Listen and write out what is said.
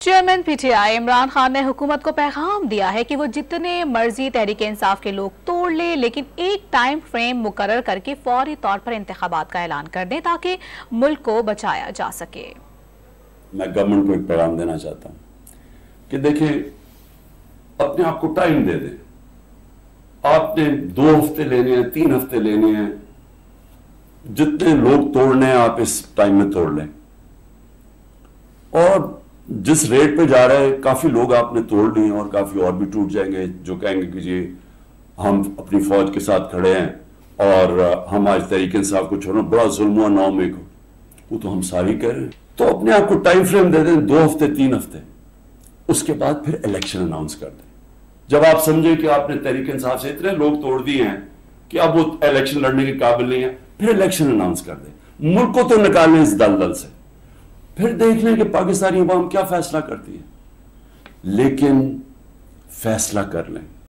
Chairman P T I Imran Khan نے حکومت کو پیغام دیا ہے کہ وہ جتنے مرضی تحریک انصاف کے لوگ توڑ لے لیکن ایک ٹائم فریم مقرر کر کے فوری طور پر انتخابات کا اعلان کر دیں تاکہ ملک کو بچایا جا سکے۔ میں گورنمنٹ کو ایک پیغام دینا چاہتا ہوں کہ دیکھیں اپنے آپ کو ٹائم دے دیں۔ آپ نے 2 ہفتے لینے ہیں، 3 ہفتے لینے ہیں، جتنے لوگ توڑنے ہیں آپ اس ٹائم میں توڑ لیں۔ اور جس ریٹ پہ جا رہے ہیں کافی لوگ آپ نے توڑ لیے ہیں اور کافی اور بھی ٹوٹ جائیں گے جو کہیں گے کہ جی ہم اپنی فوج کے ساتھ کھڑے ہیں اور ہم آج تحریک انصاف کو چھوڑنا بڑا ظلم ہوا 9 مئی کو، وہ تو ہم ساری کہہ رہے ہیں۔ تو اپنے آپ کو ٹائم فریم دے دیں 2 ہفتے 3 ہفتے، اس کے بعد پھر الیکشن اناؤنس کر دیں۔ جب آپ سمجھیں کہ آپ نے تحریک انصاف سے اتنے لوگ توڑ دیے ہیں کہ اب وہ الیکشن لڑنے کے قابل نہیں ہے، پھر الیکشن اناؤنس کر دیں۔ ملک کو تو نکالیں اس دلدل سے، پھر دیکھ لیں کہ پاکستانی عوام کیا فیصلہ کرتی ہے، لیکن فیصلہ کر لیں۔